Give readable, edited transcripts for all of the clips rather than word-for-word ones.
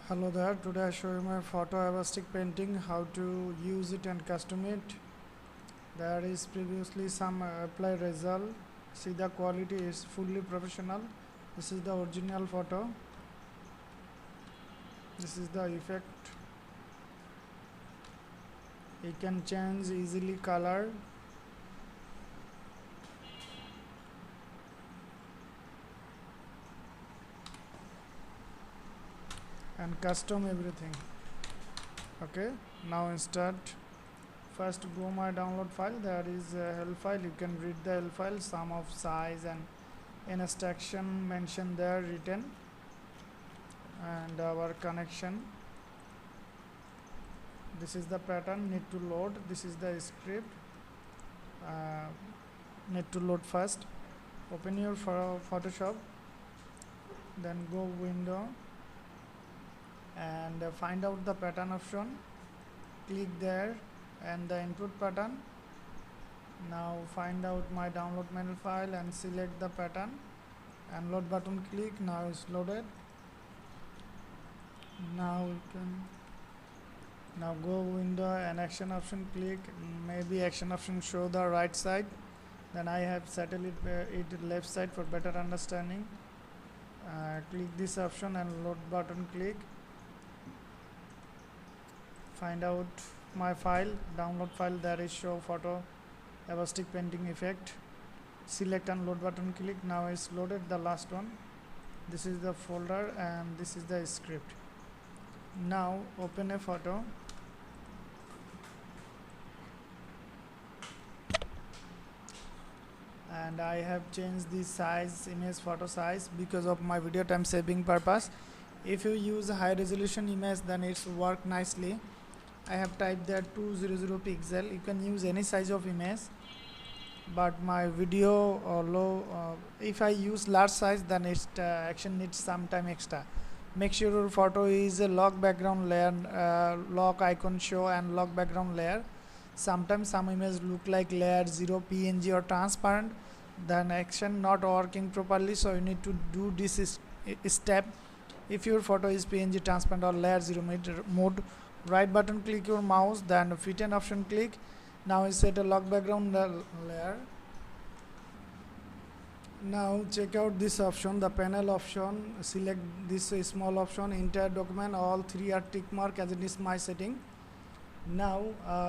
Hello there, today I show you my photorealistic painting, how to use it and custom it. There is previously some applied result. See, the quality is fully professional. This is the original photo. This is the effect. You can change easily color. And custom everything. Okay, now start. First go my download file. There is a Helpfile. You can read the Helpfile, sum of size and instruction mentioned there written, and our connection. This is the pattern need to load. This is the script. Need to load first. Open your Photoshop, then go window and find out the pattern option. Click there and the input pattern. Now find out my download manual file and select the pattern and load button click. Now it's loaded. Now you can go window and action option click. Maybe action option show the right side, then I have settled it left side for better understanding. Click this option and load button click. Find out my file, download file. There is show photo elastic painting effect. Select and load button click. Now it's loaded, the last one. This is the folder and this is the script. Now open a photo. And I have changed the size, image photo size, because of my video time saving purpose. If you use a high resolution image, then it's work nicely. I have typed there 200 pixel. You can use any size of image, but my video low. If I use large size, then its action needs some time extra. Make sure your photo is a lock background layer, lock icon show and lock background layer. Sometimes some images look like layer 0 PNG or transparent, then action not working properly, so you need to do this step. If your photo is PNG transparent or layer 0 mode, right button click your mouse, then fit and option click. Now set a lock background layer. Now check out this option, the panel option. Select this small option, entire document. All three are tick mark as it is my setting. Now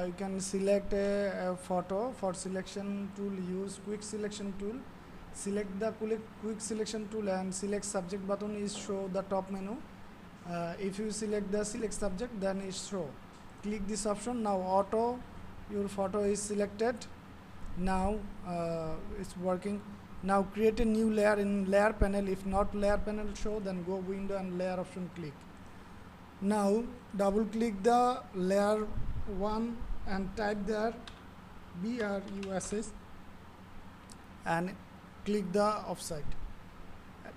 you can select a photo. For selection tool, use quick selection tool. Select the quick selection tool and select subject button is show the top menu. If you select the select subject, then it's show. Click this option. Now auto, your photo is selected. Now it's working. Now create a new layer in layer panel. If not layer panel show, then go window and layer option click. Now double click the layer 1 and type there BRUSS and click the offset.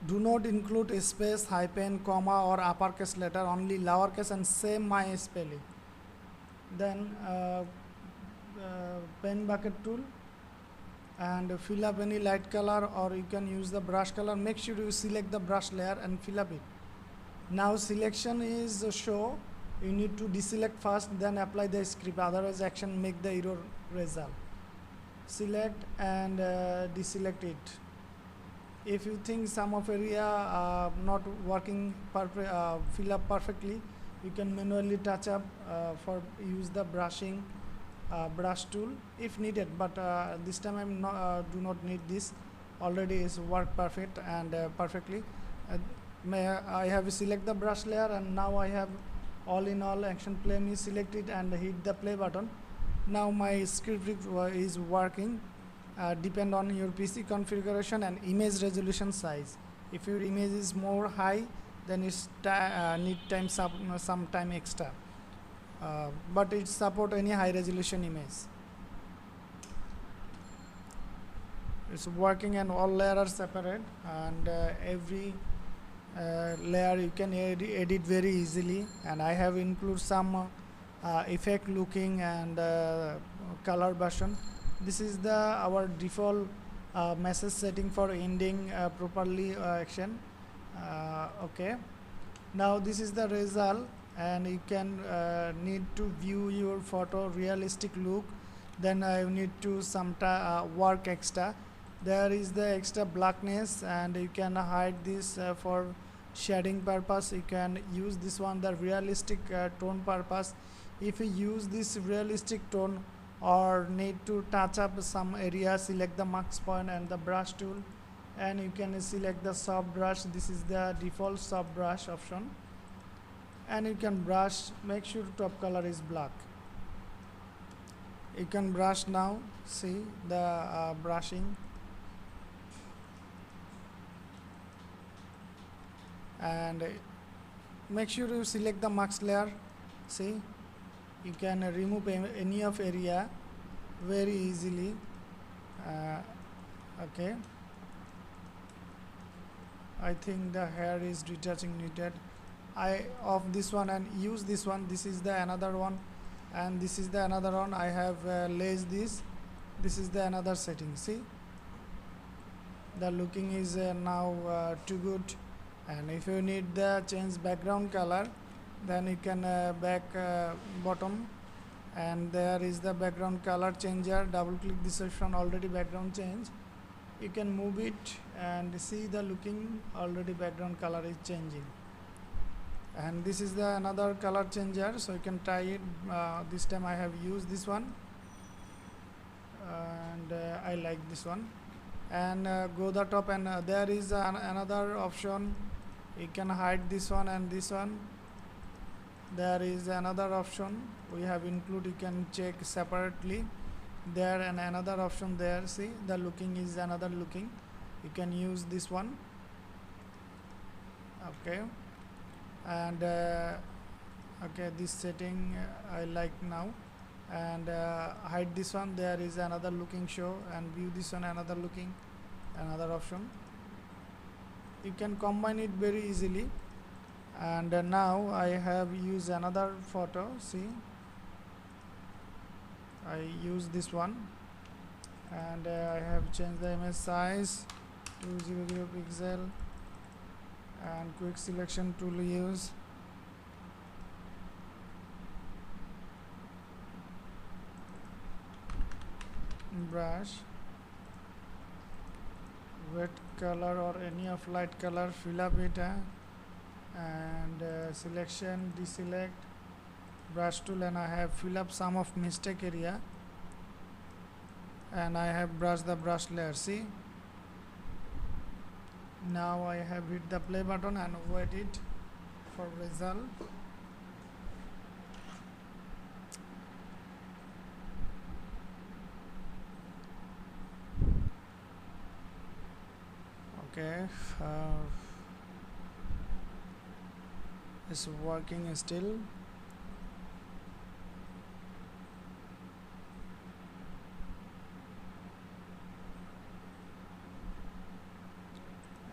Do not include a space, hyphen, comma or uppercase letter, only lowercase and same my spelling. Then pen bucket tool and fill up any light color, or you can use the brush color. Make sure you select the brush layer and fill up it. Now selection is show. You need to deselect first, then apply the script, otherwise action make the error result. Select and deselect it. If you think some of area not working fill up perfectly, you can manually touch up for use the brushing brush tool if needed, but this time I'm not do not need this. Already is work perfect and perfectly. I have select the brush layer, and now I have all in all action play me, select it and hit the play button. Now my script is working. Depend on your PC configuration and image resolution size. If your image is more high, then it's need time some time extra, but it support any high resolution image. It's working and all layers are separate, and every layer you can edit very easily, and I have include some effect looking and color version. This is the our default message setting for ending properly action. Okay, Now this is the result, and you can need to view your photo realistic look. Then you need to some work extra. There is the extra blackness, and you can hide this for shading purpose. You can use this one, the realistic tone purpose. If you use this realistic tone or need to touch up some area, select the mask point and the brush tool, and you can select the soft brush. This is the default soft brush option, and you can brush. Make sure top color is black. You can brush now. See the brushing, and make sure you select the mask layer. See, you can remove any of area very easily. Okay, I think the hair is retouching needed. I off this one and use this one. This is the another one, and this is the another one. I have laced this. This is the another setting. See, the looking is now too good. And if you need the change background color, then you can back bottom, and there is the background color changer. Double click this option, already background change. You can move it and see the looking, already background color is changing. And this is the another color changer, so you can try it. This time I have used this one, and I like this one. And go the top, and there is another option. You can hide this one and this one. There is another option we have include. You can check separately there, and another option there. See, the looking is another looking. You can use this one. Okay, and okay, this setting I like now. And hide this one. There is another looking show, and view this one, another looking, another option. You can combine it very easily. And now I have used another photo. See, I use this one, and I have changed the image size to 200 pixel, and quick selection tool use. Brush, wet color or any of light color, fill up it, and selection, deselect, brush tool, and I have fill up some of mistake area, and I have brushed the brush layer. See, now I have hit the play button and wait it for result. Okay, it's working still.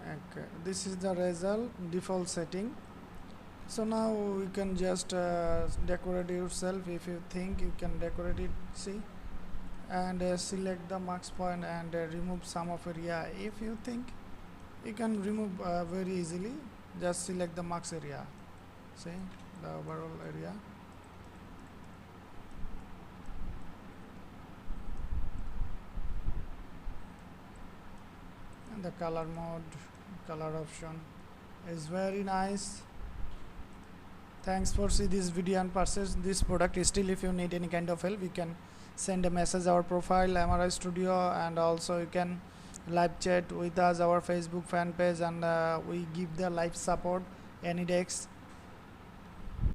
Okay, this is the result, default setting. So now you can just decorate yourself. If you think you can decorate it, see, and select the max point and remove some of area. If you think you can remove very easily, just select the max area. See the overall area. And the color mode, color option is very nice. Thanks for see this video and purchase this product. Still, if you need any kind of help, you can send a message our profile MRI Studio, and also you can live chat with us our Facebook fan page, and we give the live support any days.